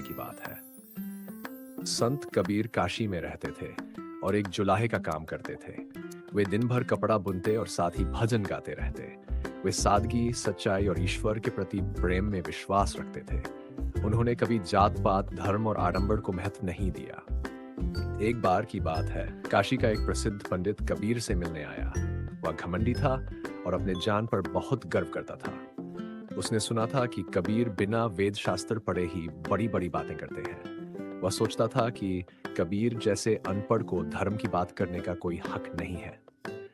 की बात है। संत कबीर काशी में रहते थे और एक जुलाहे का काम करते थे। वे दिन भर कपड़ा बुनते और साथ ही भजन गाते रहते। वे सादगी, सच्चाई और ईश्वर के प्रति प्रेम में विश्वास रखते थे। उन्होंने कभी जात पात, धर्म और आडंबर को महत्व नहीं दिया। एक बार की बात है, काशी का एक प्रसिद्ध पंडित कबीर से मिलने आया। वह घमंडी था और अपने जान पर बहुत गर्व करता था। उसने सुना था कि कबीर बिना वेद शास्त्र पढ़े ही बड़ी बड़ी बातें करते हैं। वह सोचता था कि कबीर जैसे अनपढ़ को धर्म की बात करने का कोई हक नहीं है।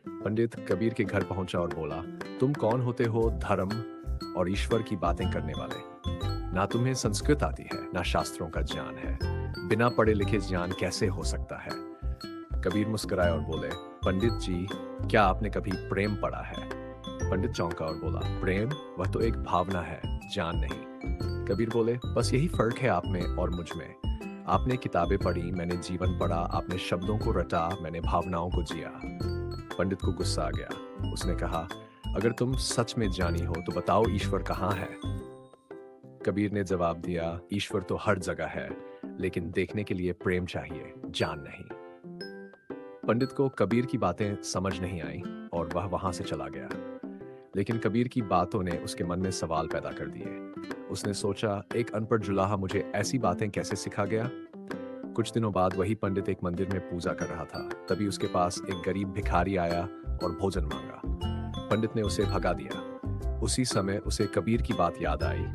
पंडित कबीर के घर पहुंचा और बोला, तुम कौन होते हो धर्म और ईश्वर की बातें करने वाले? ना तुम्हें संस्कृत आती है, ना शास्त्रों का ज्ञान है। बिना पढ़े लिखे ज्ञान कैसे हो सकता है? कबीर मुस्कुराए और बोले, पंडित जी, क्या आपने कभी प्रेम पढ़ा है? पंडित चौंका और बोला, प्रेम? वह तो एक भावना है, ज्ञान नहीं। कबीर बोले, बस यही फर्क है आप में और मुझ में। आपने किताबें पढ़ी, मैंने जीवन पढ़ा। आपने शब्दों को रटा, मैंने भावनाओं को जिया। पंडित को गुस्सा आ गया। उसने कहा, अगर तुम सच में ज्ञानी हो तो बताओ ईश्वर कहाँ है? कबीर ने जवाब दिया, ईश्वर तो हर जगह है, लेकिन देखने के लिए प्रेम चाहिए, ज्ञान नहीं। पंडित को कबीर की बातें समझ नहीं आई और वह वहां से चला गया। लेकिन कबीर की बातों ने उसके मन में सवाल पैदा कर दिए। उसने सोचा, एक अनपढ़ जुलाहा मुझे ऐसी बातें कैसे सिखा गया? कुछ दिनों बाद वही पंडित एक मंदिर में पूजा कर रहा था। तभी उसके पास एक गरीब भिखारी आया और भोजन मांगा। पंडित ने उसे भगा दिया। उसी समय उसे कबीर की बात याद आई।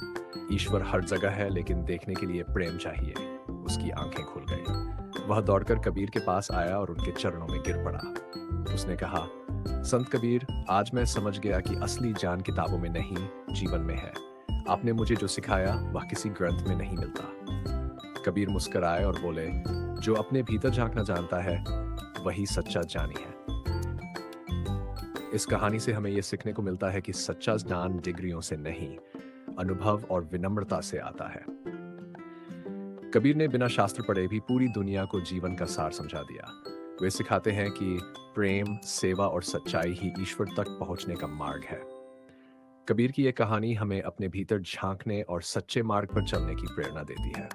ईश्वर हर जगह है, लेकिन देखने के लिए प्रेम चाहिए। उसकी आंखें खुल गई। वह दौड़कर कबीर के पास आया और उनके चरणों में गिर पड़ा। उसने कहा, संत कबीर, आज मैं समझ गया कि असली ज्ञान किताबों में नहीं, जीवन में है। आपने मुझे जो सिखाया वह किसी ग्रंथ में नहीं मिलता। कबीर मुस्कुराए और बोले, जो अपने भीतर झांकना जानता है वही सच्चा ज्ञानी है। इस कहानी से हमें यह सीखने को मिलता है कि सच्चा ज्ञान डिग्रियों से नहीं, अनुभव और विनम्रता से आता है। कबीर ने बिना शास्त्र पढ़े भी पूरी दुनिया को जीवन का सार समझा दिया। वे सिखाते हैं कि प्रेम, सेवा और सच्चाई ही ईश्वर तक पहुंचने का मार्ग है। कबीर की यह कहानी हमें अपने भीतर झांकने और सच्चे मार्ग पर चलने की प्रेरणा देती है।